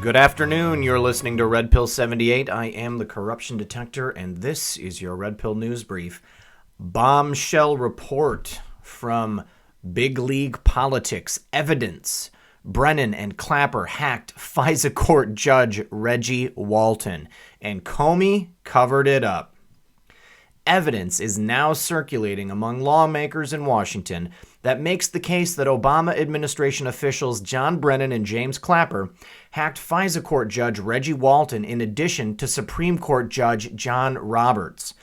Good afternoon. You're listening to Red Pill 78. I am the corruption detector, and this is your Red Pill news brief. Bombshell report from Big League Politics. Evidence. Brennan and Clapper hacked FISA court judge Reggie Walton, and Comey covered it up. Evidence is now circulating among lawmakers in Washington that makes the case that Obama administration officials John Brennan and James Clapper hacked FISA court judge Reggie Walton in addition to Supreme Court Judge John Roberts.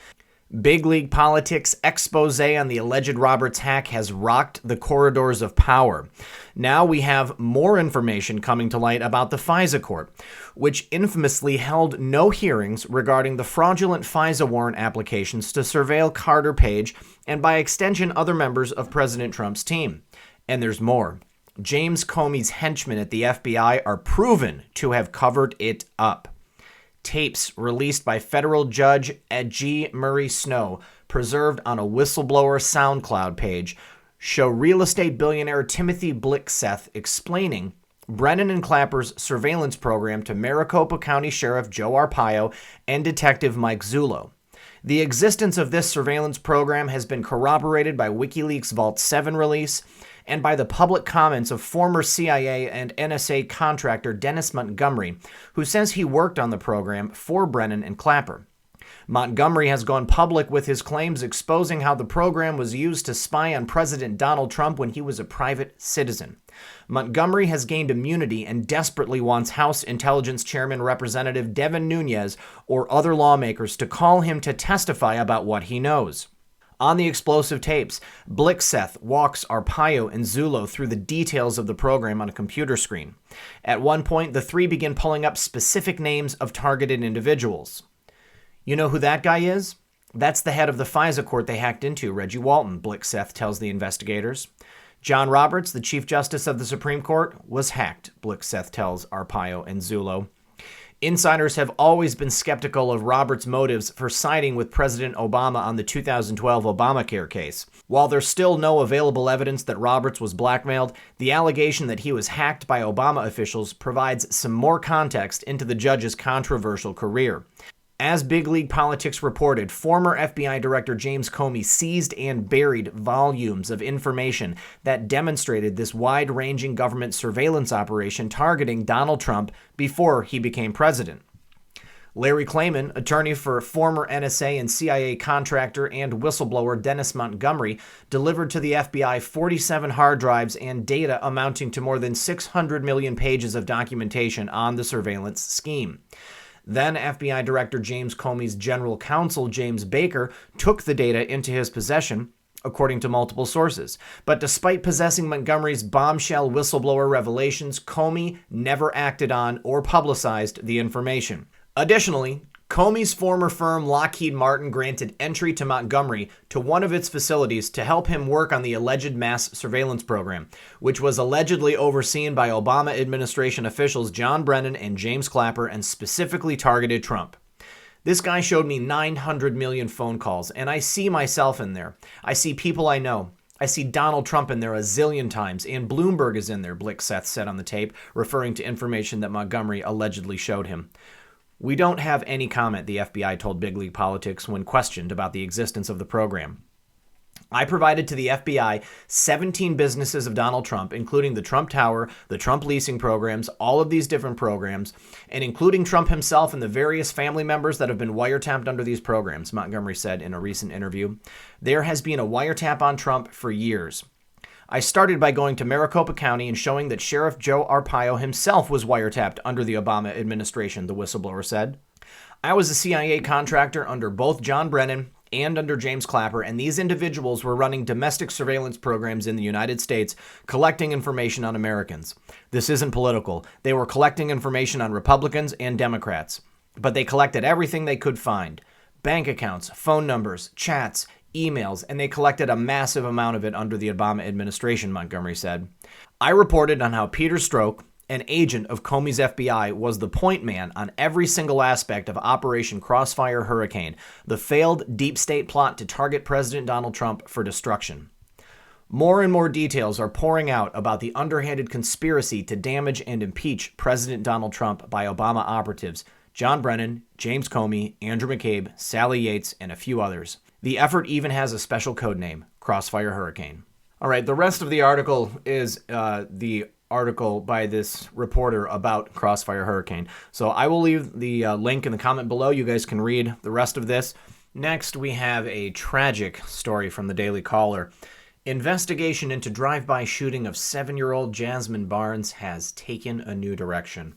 Big League Politics expose on the alleged Roberts hack has rocked the corridors of power. Now we have more information coming to light about the FISA court, which infamously held no hearings regarding the fraudulent FISA warrant applications to surveil Carter Page and by extension other members of President Trump's team. And there's more. James Comey's henchmen at the FBI are proven to have covered it up. Tapes released by federal judge G. Murray Snow, preserved on a whistleblower SoundCloud page, show real estate billionaire Timothy Blixseth explaining Brennan and Clapper's surveillance program to Maricopa County Sheriff Joe Arpaio and Detective Mike Zullo. The existence of this surveillance program has been corroborated by WikiLeaks' Vault 7 release and by the public comments of former CIA and NSA contractor Dennis Montgomery, who says he worked on the program for Brennan and Clapper. Montgomery has gone public with his claims exposing how the program was used to spy on President Donald Trump when he was a private citizen. Montgomery has gained immunity and desperately wants House Intelligence Chairman Representative Devin Nunes or other lawmakers to call him to testify about what he knows. On the explosive tapes, Blixseth walks Arpaio and Zullo through the details of the program on a computer screen. At one point, the three begin pulling up specific names of targeted individuals. You know who that guy is? That's the head of the FISA court they hacked into, Reggie Walton, Blixseth tells the investigators. John Roberts, the Chief Justice of the Supreme Court, was hacked, Blixseth tells Arpaio and Zullo. Insiders have always been skeptical of Roberts' motives for siding with President Obama on the 2012 Obamacare case. While there's still no available evidence that Roberts was blackmailed, the allegation that he was hacked by Obama officials provides some more context into the judge's controversial career. As Big League Politics reported, former FBI Director James Comey seized and buried volumes of information that demonstrated this wide-ranging government surveillance operation targeting Donald Trump before he became president. Larry Klayman, attorney for former NSA and CIA contractor and whistleblower Dennis Montgomery, delivered to the FBI 47 hard drives and data amounting to more than 600 million pages of documentation on the surveillance scheme. Then FBI Director James Comey's general counsel, James Baker, took the data into his possession, according to multiple sources. But despite possessing Montgomery's bombshell whistleblower revelations, Comey never acted on or publicized the information. Additionally, Comey's former firm Lockheed Martin granted entry to Montgomery to one of its facilities to help him work on the alleged mass surveillance program, which was allegedly overseen by Obama administration officials John Brennan and James Clapper and specifically targeted Trump. This guy showed me 900 million phone calls, and I see myself in there. I see people I know. I see Donald Trump in there a zillion times, and Bloomberg is in there, Blixseth said on the tape, referring to information that Montgomery allegedly showed him. We don't have any comment, the FBI told Big League Politics when questioned about the existence of the program. I provided to the FBI 17 businesses of Donald Trump, including the Trump Tower, the Trump leasing programs, all of these different programs, and including Trump himself and the various family members that have been wiretapped under these programs, Montgomery said in a recent interview. There has been a wiretap on Trump for years. I started by going to Maricopa County and showing that Sheriff Joe Arpaio himself was wiretapped under the Obama administration, the whistleblower said. I was a CIA contractor under both John Brennan and under James Clapper, and these individuals were running domestic surveillance programs in the United States, collecting information on Americans. This isn't political. They were collecting information on Republicans and Democrats, but they collected everything they could find. Bank accounts, phone numbers, chats, emails, and they collected a massive amount of it under the Obama administration, Montgomery said. I reported on how Peter Strzok, an agent of Comey's FBI, was the point man on every single aspect of Operation Crossfire Hurricane, the failed deep state plot to target President Donald Trump for destruction. More and more details are pouring out about the underhanded conspiracy to damage and impeach President Donald Trump by Obama operatives John Brennan, James Comey, Andrew McCabe, Sally Yates, and a few others. The effort even has a special code name, Crossfire Hurricane. All right, the rest of the article is the article by this reporter about Crossfire Hurricane. So I will leave the link in the comment below. You guys can read the rest of this. Next, we have a tragic story from the Daily Caller. Investigation into drive-by shooting of 7-year-old Jasmine Barnes has taken a new direction.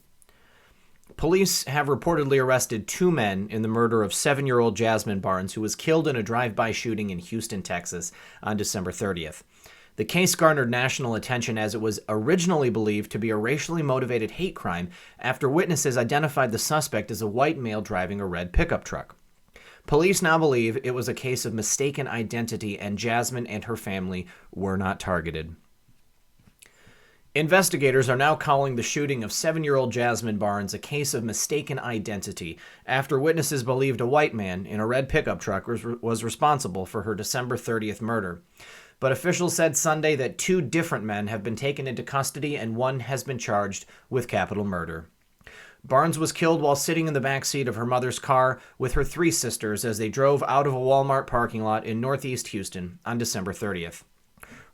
Police have reportedly arrested 2 men in the murder of 7-year-old Jasmine Barnes, who was killed in a drive-by shooting in Houston, Texas on December 30th. The case garnered national attention as it was originally believed to be a racially motivated hate crime after witnesses identified the suspect as a white male driving a red pickup truck. Police now believe it was a case of mistaken identity and Jasmine and her family were not targeted. Investigators are now calling the shooting of 7-year-old Jasmine Barnes a case of mistaken identity after witnesses believed a white man in a red pickup truck was responsible for her December 30th murder. But officials said Sunday that 2 different men have been taken into custody and 1 has been charged with capital murder. Barnes was killed while sitting in the back seat of her mother's car with her 3 sisters as they drove out of a Walmart parking lot in northeast Houston on December 30th.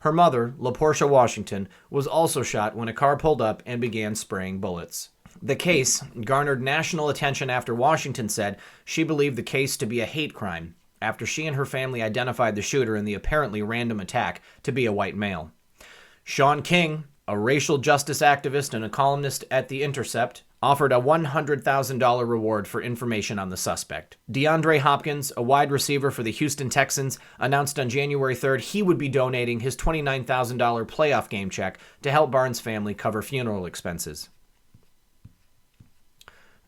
Her mother, LaPortia Washington, was also shot when a car pulled up and began spraying bullets. The case garnered national attention after Washington said she believed the case to be a hate crime after she and her family identified the shooter in the apparently random attack to be a white male. Sean King, a racial justice activist and a columnist at The Intercept, offered a $100,000 reward for information on the suspect. DeAndre Hopkins, a wide receiver for the Houston Texans, announced on January 3rd he would be donating his $29,000 playoff game check to help Barnes' family cover funeral expenses.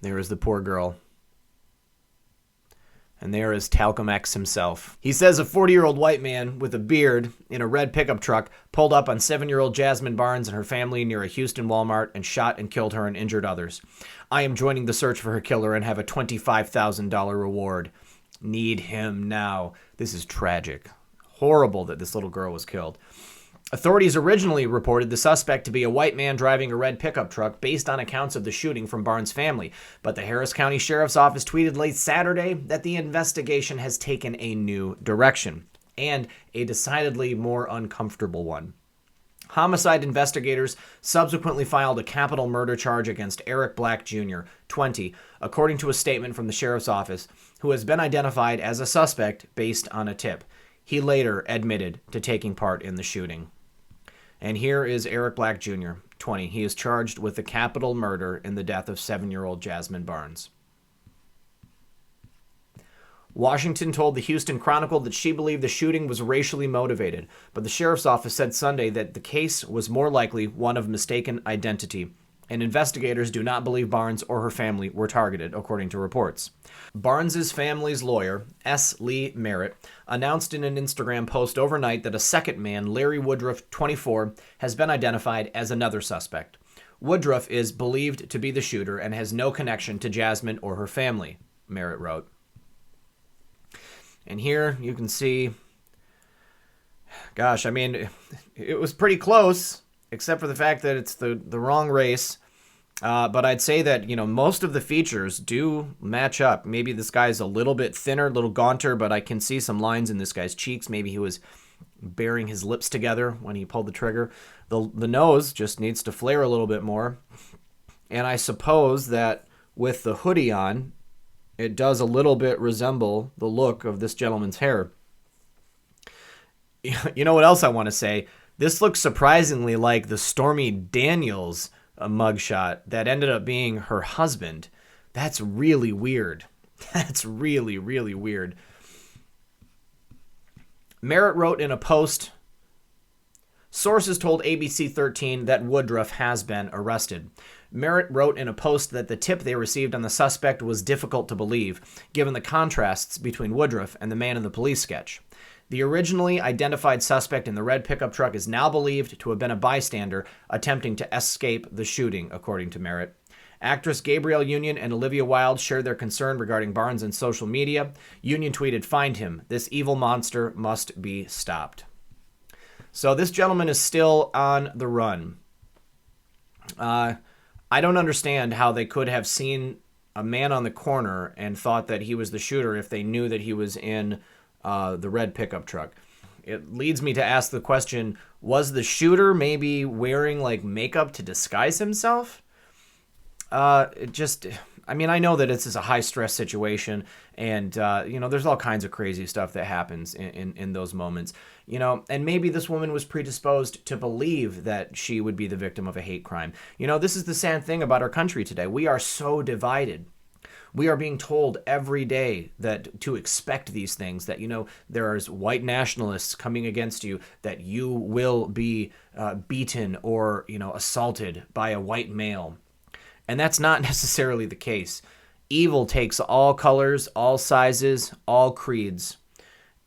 There is the poor girl. And there is Talcum X himself. He says a 40-year-old white man with a beard in a red pickup truck pulled up on 7-year-old Jasmine Barnes and her family near a Houston Walmart and shot and killed her and injured others. I am joining the search for her killer and have a $25,000 reward. Need him now. This is tragic. Horrible that this little girl was killed. Authorities originally reported the suspect to be a white man driving a red pickup truck based on accounts of the shooting from Barnes' family, but the Harris County Sheriff's Office tweeted late Saturday that the investigation has taken a new direction, and a decidedly more uncomfortable one. Homicide investigators subsequently filed a capital murder charge against Eric Black Jr., 20, according to a statement from the Sheriff's Office, who has been identified as a suspect based on a tip. He later admitted to taking part in the shooting. And here is Eric Black Jr., 20. He is charged with the capital murder in the death of 7-year-old Jasmine Barnes. Washington told the Houston Chronicle that she believed the shooting was racially motivated, but the sheriff's office said Sunday that the case was more likely one of mistaken identity, and investigators do not believe Barnes or her family were targeted, according to reports. Barnes' family's lawyer, S. Lee Merritt, announced in an Instagram post overnight that a second man, Larry Woodruff, 24, has been identified as another suspect. Woodruff is believed to be the shooter and has no connection to Jasmine or her family, Merritt wrote. And here you can see, gosh, I mean, it was pretty close, except for the fact that it's the wrong race. But I'd say that, most of the features do match up. Maybe this guy's a little bit thinner, a little gaunter, but I can see some lines in this guy's cheeks. Maybe he was bearing his lips together when he pulled the trigger. The nose just needs to flare a little bit more. And I suppose that with the hoodie on, it does a little bit resemble the look of this gentleman's hair. You know what else I want to say? This looks surprisingly like the Stormy Daniels mugshot that ended up being her husband. That's really weird. That's really, really weird. Merritt wrote in a post, sources told ABC 13 that Woodruff has been arrested. Merritt wrote in a post that the tip they received on the suspect was difficult to believe, given the contrasts between Woodruff and the man in the police sketch. The originally identified suspect in the red pickup truck is now believed to have been a bystander attempting to escape the shooting, according to Merritt. Actress Gabrielle Union and Olivia Wilde shared their concern regarding Barnes in social media. Union tweeted, "Find him. This evil monster must be stopped." So this gentleman is still on the run. I don't understand how they could have seen a man on the corner and thought that he was the shooter if they knew that he was in the red pickup truck. It leads me to ask the question, was the shooter maybe wearing like makeup to disguise himself? I know that this is a high-stress situation, and, there's all kinds of crazy stuff that happens in those moments, and maybe this woman was predisposed to believe that she would be the victim of a hate crime. This is the sad thing about our country today. We are so divided. We are being told every day that to expect these things, that, there's white nationalists coming against you, that you will be beaten or, assaulted by a white male. And that's not necessarily the case. Evil takes all colors, all sizes, all creeds.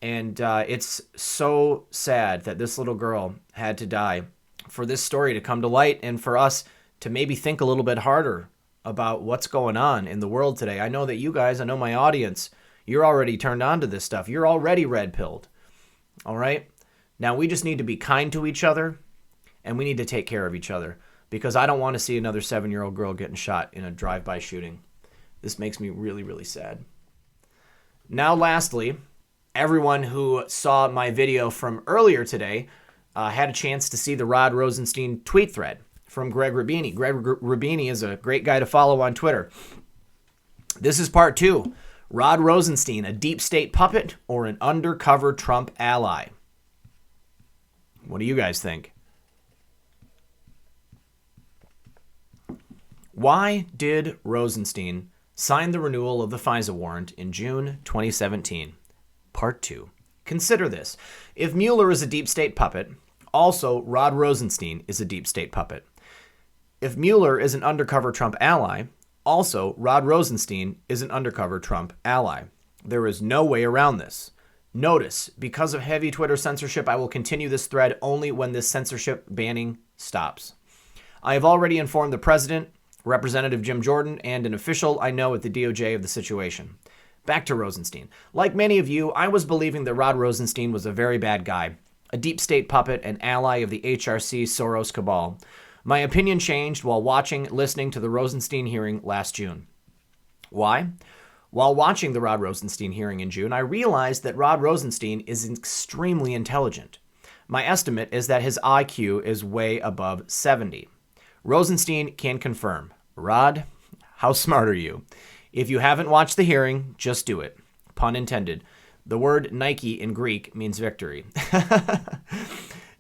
And it's so sad that this little girl had to die, for this story to come to light and for us to maybe think a little bit harder about what's going on in the world today. I know that you guys, I know my audience, you're already turned on to this stuff. You're already red-pilled. All right? Now we just need to be kind to each other, and we need to take care of each other. Because I don't want to see another 7-year-old girl getting shot in a drive-by shooting. This makes me really, really sad. Now, lastly, everyone who saw my video from earlier today had a chance to see the Rod Rosenstein tweet thread from Greg Rubini. Greg Rubini is a great guy to follow on Twitter. This is part 2. Rod Rosenstein, a deep state puppet or an undercover Trump ally? What do you guys think? Why did Rosenstein sign the renewal of the FISA warrant in June 2017? Part 2. Consider this. If Mueller is a deep state puppet, also Rod Rosenstein is a deep state puppet. If Mueller is an undercover Trump ally, also Rod Rosenstein is an undercover Trump ally. There is no way around this. Notice, because of heavy Twitter censorship, I will continue this thread only when this censorship banning stops. I have already informed the president, Representative Jim Jordan, and an official I know at the DOJ of the situation. Back to Rosenstein. Like many of you, I was believing that Rod Rosenstein was a very bad guy, a deep state puppet, an ally of the HRC Soros cabal. My opinion changed while listening to the Rosenstein hearing last June. Why? While watching the Rod Rosenstein hearing in June, I realized that Rod Rosenstein is extremely intelligent. My estimate is that his IQ is way above 70. Rosenstein can confirm. Rod, how smart are you? If you haven't watched the hearing, just do it. Pun intended. The word Nike in Greek means victory.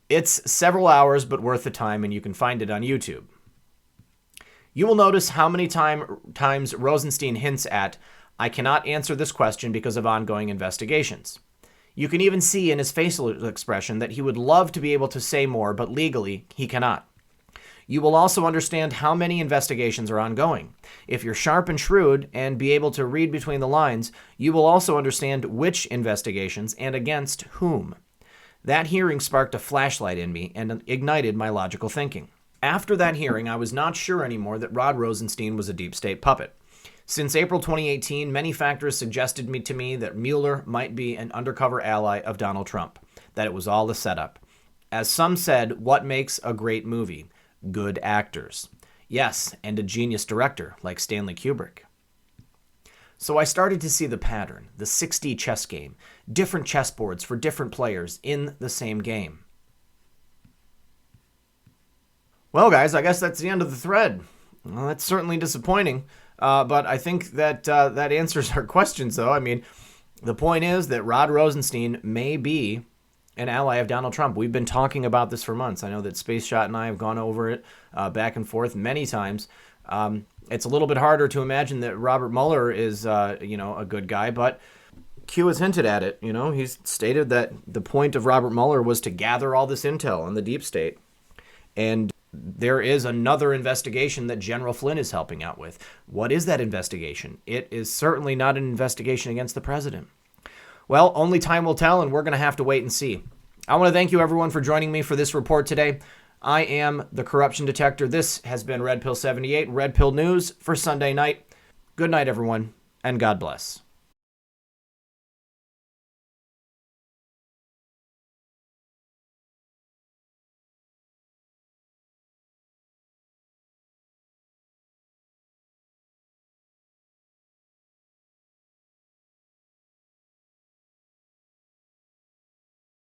It's several hours, but worth the time, and you can find it on YouTube. You will notice how many times Rosenstein hints at, I cannot answer this question because of ongoing investigations. You can even see in his facial expression that he would love to be able to say more, but legally, he cannot. You will also understand how many investigations are ongoing. If you're sharp and shrewd and be able to read between the lines, you will also understand which investigations and against whom. That hearing sparked a flashlight in me and ignited my logical thinking. After that hearing, I was not sure anymore that Rod Rosenstein was a deep state puppet. Since April 2018, many factors suggested to me that Mueller might be an undercover ally of Donald Trump, that it was all a setup. As some said, what makes a great movie? Good actors. Yes, and a genius director like Stanley Kubrick. So I started to see the pattern, the 6D chess game, different chessboards for different players in the same game. Well, guys, I guess that's the end of the thread. Well, that's certainly disappointing, but I think that that answers our questions, though. I mean, the point is that Rod Rosenstein may be an ally of Donald Trump. We've been talking about this for months. I know that Space Shot and I have gone over it back and forth many times. It's a little bit harder to imagine that Robert Mueller is, a good guy, but Q has hinted at it. He's stated that the point of Robert Mueller was to gather all this intel on the deep state. And there is another investigation that General Flynn is helping out with. What is that investigation? It is certainly not an investigation against the president. Well, only time will tell, and we're going to have to wait and see. I want to thank you, everyone, for joining me for this report today. I am the Corruption Detector. This has been Red Pill 78, Red Pill News for Sunday night. Good night, everyone, and God bless.